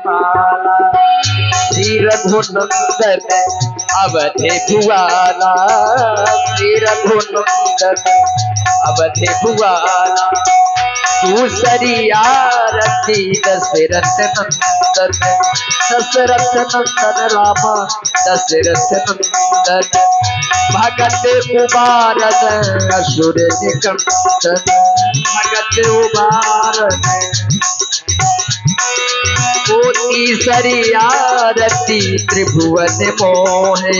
पाला। श्री रघुनंदन अवधे भुआला, श्री रघुनंदन अवधे भुआला। दूसरी आरती दशरथ नंदन, दशरथ नंदन रामा दशरथ नंदन। भगत उबारन असुर निकंदन, भगत उबारन। तीसरी आरती त्रिभुवन मोहे,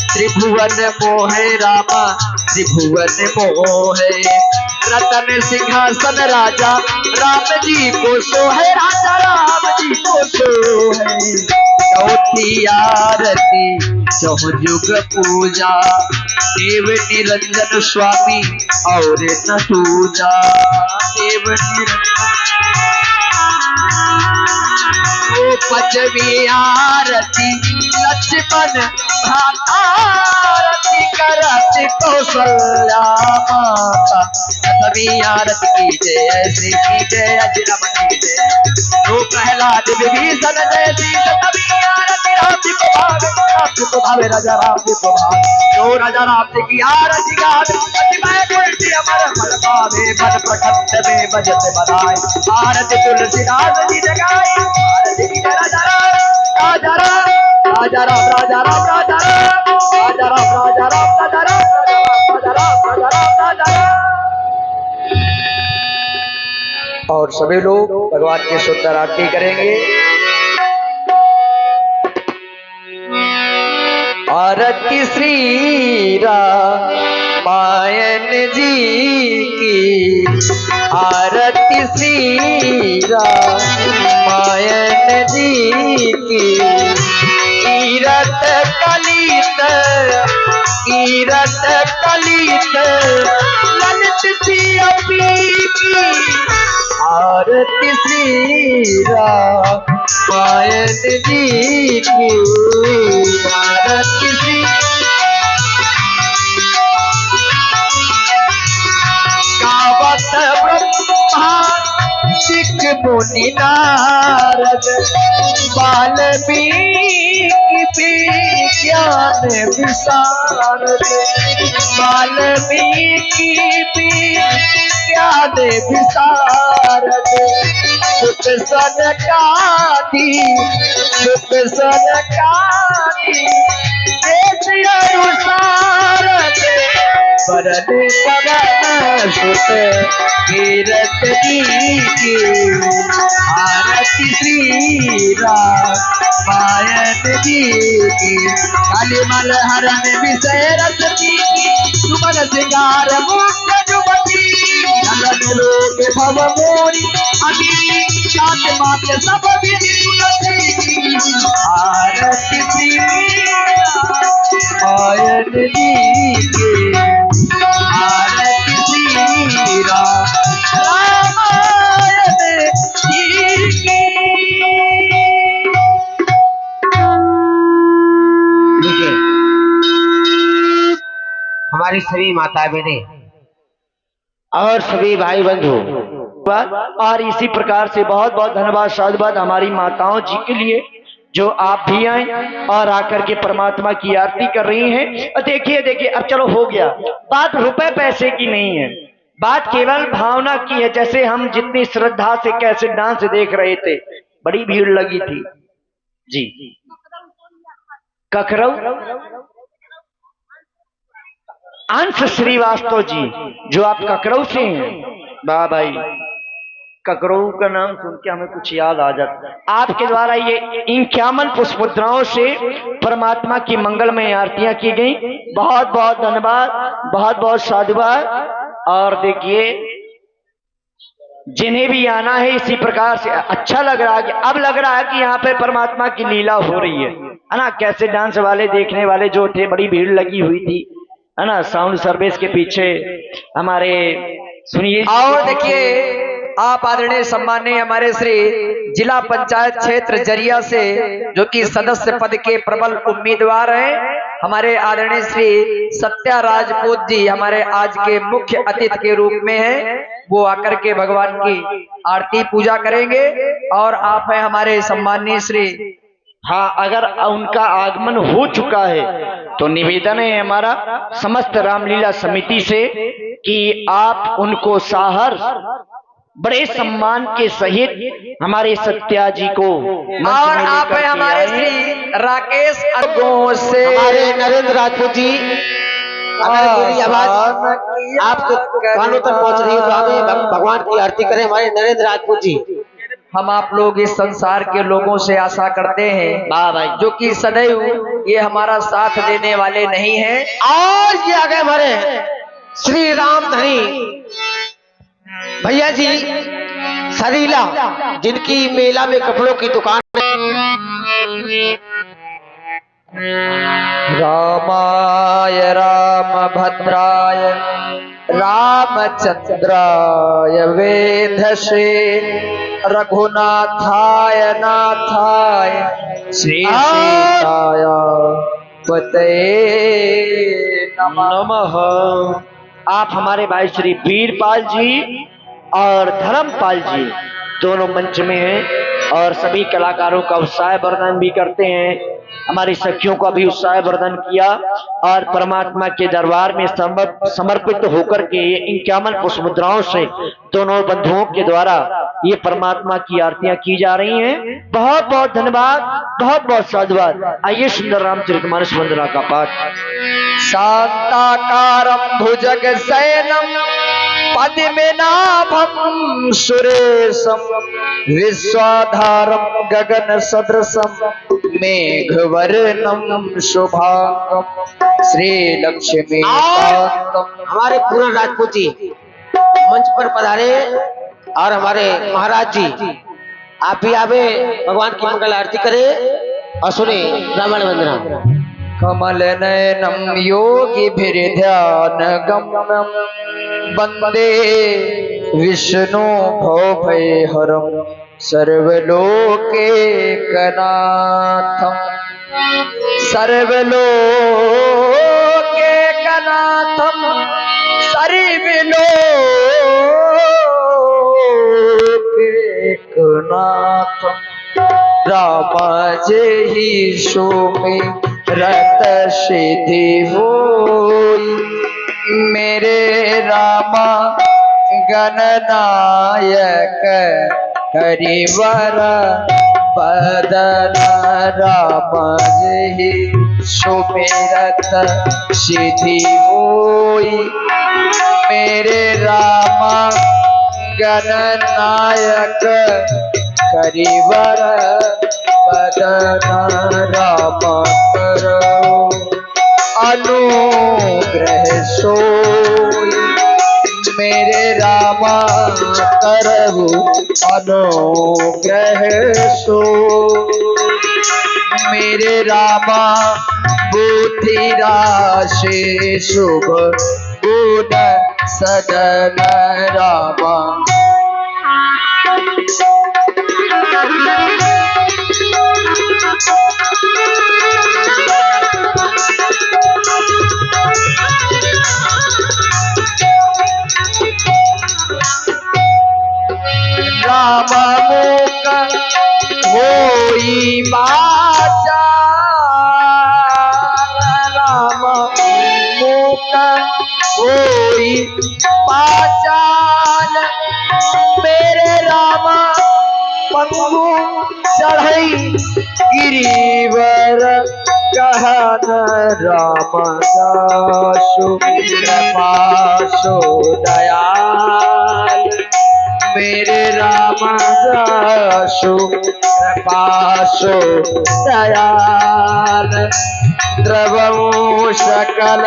त्रिभुवन मोहे रामा त्रिभुवन मोहे। रतन सिंहासन राजा राम जी को सोहे, राजा राम जी को सोहे। चौथी आरती चहुजुग पूजा, देव निरंजन स्वामी और न दूजा, देव निरंजन। पांचवी आरती लक्ष्मण भारती करत कौशल्या माता। छठवीं आरती की जय श्री की जय अजरमन की जय, तो प्रहलाद विभीषण जय श्री। सतवीं आरती राम जी को भावे, राम जी को भावे, राजा राम जी को भावे। जो राजा राम जी की आरती गावे, अतिमय तुलसी अमर फल पावे। मन प्रकट में बजत बधाई, आरती तुलसीदास जी जगाई। आरती की राजा राम, राजा राम, राजा राम, राजा राम, राजा राम, राजा राम, राजा राम, राजा राम, राजा राम, राजा राम, राजा राम। और सभी लोग भगवान की सुंदर आरती करेंगे। आरती श्री रामायण जी की, आरती श्री रामायण जी की। कीरत कलित, कीरत कलित ललित सी अपी की। आरती श्री रामायण जी की, आरती श्री। गावत ब्रह्मा सिख मुनि नारद, वाल्मीकि ज्ञान विशारद, वाल्मीकि ज्ञान विशारद। सुख सनकादि, सुख सनकादि देश अनुसार। वरन कवन सुत कीरत की, आरती श्री रामायण जी की। कालीमल हरण विषय रस की, सुमन सिंगार मुक्त जुबती। नलन लोक भव मोरी अभी, जात मात सब विधि तुलसी। आरती श्री रामायण जी की, आरती श्री रामायण जी की। हमारी सभी माता बहने और सभी भाई बंधु, और इसी प्रकार से बहुत बहुत धन्यवाद साधुवाद हमारी माताओं जी के लिए, जो आप भी आए और आकर के परमात्मा की आरती कर रही हैं। देखिए देखिए, अब चलो हो गया, बात रुपए पैसे की नहीं है, बात केवल भावना की है। जैसे हम जितनी श्रद्धा से कैसे डांस देख रहे थे, बड़ी भीड़ लगी थी जी। ककरऊ अंश श्रीवास्तव जी, जो आप ककरऊ से हैं। वाह भाई, ककरऊ का नाम सुन के हमें कुछ याद आ जाता है। आपके द्वारा ये 51 पुष्प मुद्राओं से परमात्मा की मंगलमय आरतियां की गई। बहुत बहुत धन्यवाद, बहुत बहुत साधुवाद। और देखिए, जिन्हें भी आना है इसी प्रकार से अच्छा लग रहा है कि अब लग रहा है कि यहाँ पे परमात्मा की लीला हो रही है ना। कैसे डांस वाले देखने वाले जो थे, बड़ी भीड़ लगी हुई थी, है ना। साउंड सर्विस के पीछे हमारे सुनिए। और देखिए, आप आदरणीय सम्माननीय हमारे श्री जिला पंचायत क्षेत्र जरिया से जो कि सदस्य पद के प्रबल उम्मीदवार हैं, हमारे आदरणीय श्री सत्या राजपूत जी हमारे आज के मुख्य अतिथि के रूप में हैं। वो आकर के भगवान की आरती पूजा करेंगे और आप हैं हमारे सम्माननीय श्री। हाँ, अगर उनका आगमन हो चुका है तो निवेदन है हमारा समस्त रामलीला समिति से कि आप उनको साहर बड़े सम्मान के सहित हमारे सत्या जी को और आप हैं हमारे श्री राकेश अगो से हमारे नरेंद्र राजपूत जी। अगर मेरी आवाज आपको कानों तक पहुंच रही है तो हमें भगवान की आरती करें हमारे नरेंद्र राजपूत जी। हम आप लोग इस संसार के लोगों से आशा करते हैं जो कि सदैव ये हमारा साथ देने वाले नहीं हैं। आज ये आ गए हमारे श्री राम धनी भैया जी सरीला, जिनकी मेला में कपड़ों की दुकान रामाय रामभद्राय रामचंद्राय वेधसे रघुनाथाय नाथाय श्री सीताय पतये नमः। आप हमारे भाई श्री वीरपाल जी और धर्मपाल जी दोनों मंच में हैं और सभी कलाकारों का उत्साह वर्धन भी करते हैं। हमारी सखियों का भी उत्साह वर्धन किया और परमात्मा के दरबार में समर्पित होकर के ये 51 पुष्प मुद्राओं से दोनों बंधुओं के द्वारा ये परमात्मा की आरतियां की जा रही हैं। बहुत बहुत धन्यवाद, बहुत बहुत साधुवाद। आइए सुंदर रामचरितमानस वंदना का पाठ। शांताकारं भुजगशयनं पद्मनाभं सुरेशं विश्वाधारं गगनसदृशं मेघवर्णं शुभांगं श्रीलक्ष्मीकान्तं। हमारे पूर्ण राजपूत जी मंच पर पधारे और हमारे महाराज जी आप भी आवे भगवान की मंगल आरती करे और सुने रावण वंदना। कमल नयनम योगी ध्यान गम्यम वंदे विष्णु भवभयहरम सर्वलोके कनाथम सर्वलोके कनाथम सर्वलोके कनाथम राम जय सोमे रत सिद्धि होई मेरे रामा गणनायक हरिवर बदन राम जय सुमिरत सिद्धि होई मेरे रामा गणनायक हरिवर बदन राम करो अनुग्रह सोई मेरे रामा करहु अनुग्रह सो मेरे रामा बुद्धि राशि शुभ गुण सदन रामा। राम मुख होई बाचा राम मुख होई पाचान मेरे रामा पंगु चढ़ई गिरिवर कहन राम दासु कृपासु दयाल मेरे राम दासु कृपासु दयाल द्रवो सकल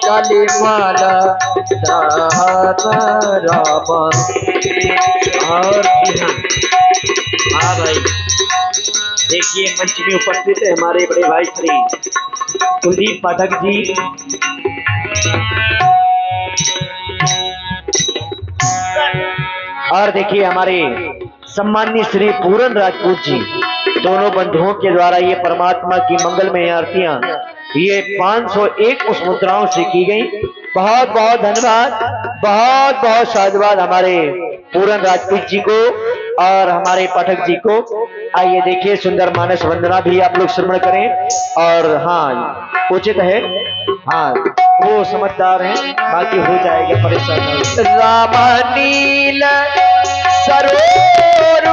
कलिमल दहन राम। और हाँ भाई, देखिए मंच में उपस्थित है हमारे बड़े भाई श्री कुलदीप पाठक जी। और देखिए हमारे सम्माननीय श्री पूरन राजपूत जी, दोनों बंधुओं के द्वारा ये परमात्मा की मंगलमय आरतियां ये 501 उस मुद्राओं से की गई। बहुत बहुत धन्यवाद, बहुत बहुत साधुवाद हमारे पूरन राजपूत जी को और हमारे पाठक जी को। आइए देखिए सुंदर मानस वंदना भी आप लोग श्रवण करें। और हाँ उचित है, हाँ वो समझदार हैं, बाकी हो जाएगा, परेशान नहीं। राम नील सरोवर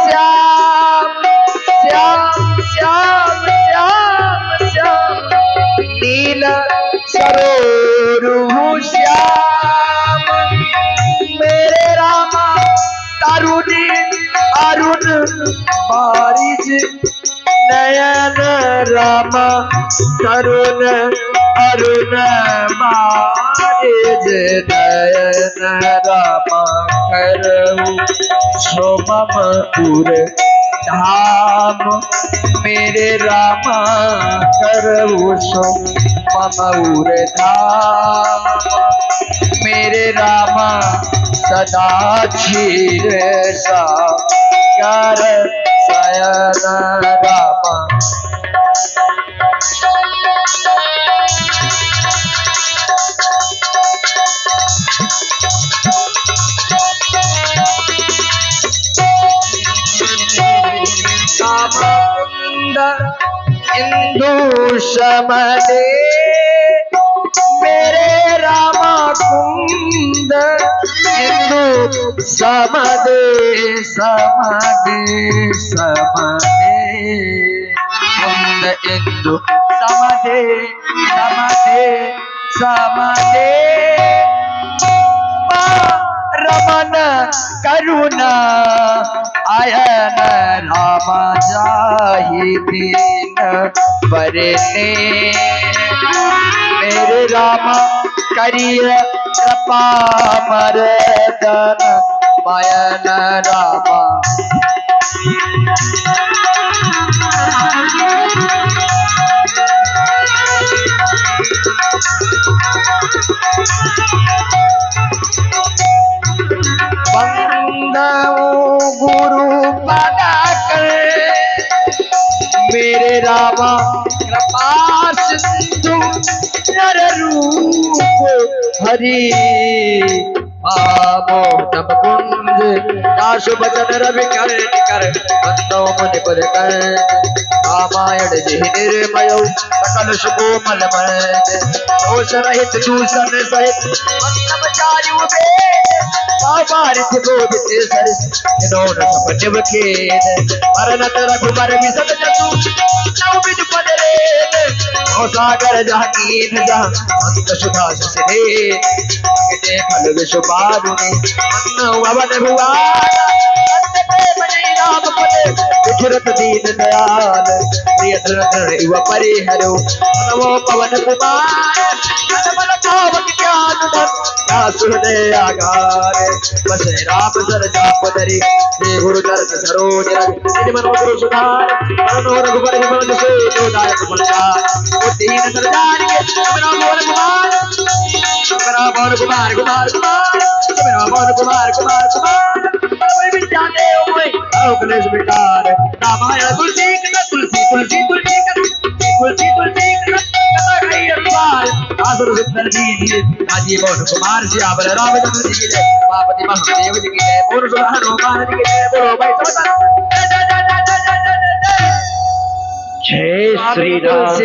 श्याम श्याम श्याम श्याम श्याम नील सरोवर श्याम मेरे रामा तरुणी अरुण बारिश नयन राम तरुण अरुण बारिश नयन राम करऊ सोमम पुर धाम मेरे रामा करऊ सोमम उर धाम मेरे रामा सदा क्षीर सागर शयन रामा। कुंद इंदु समदे मेरे रामा कुंद इंदु समदे समदे समदे कुंद इंदु समदे समदे समदे रमन करुणा आयन राम जाहि दीन बरने मेरे राम करिय कृपा मरदन मयन रामा। गुरु पदाकर मेरे रामा कृपा सिंधु नर रूप हरि मोहतम कुंज दासु बचन रवि कर बंदो मुनि पद कर रामायण जी निर्मय सकल सुकोमल मय दोष रहित दूषण सहित मंगल चारु वेद बाबारित गोविंद सरस जिनोर सपजब खेद मरनत रघुबर विसद जसु नव बिद पद रेत ओ सागर जहाकीन जहाँ अंत सुधा ससरे किते फल विश्वबारुनि मन अवन भुआन अंत प्रेम जय राम पद विचरत दीन दयाल प्रिय धरन युव परिहरो नमो पवन कुमार मन भावक ज्ञान धन सुहृदय आगार बस राम सर जाप धरि श्री गुरु चरण सरोज रवि मन गुरु सुधार मनो रघुबर विमल जसो जो दायक फलचार ओ दीन सरदार के मेरा मोहन कुमार मेरा मोहन कुमार कुमार कुमार मेरा मोहन कुमार कुमार कुमार कोई भी जाते हो कोई कलेश बेकार रामायण तुलसी कृष्ण तुलसी तुलसी तुलसी तुलसी तुलसी कथा गई अपार आसुर सुंदर जी आजी मोहन कुमार जी आबर रामचंद्र जी की जय पार्वती महादेव जी की जय बोलो सुभान हनुमान जी की जय बोलो भाई समझ जय श्री राम।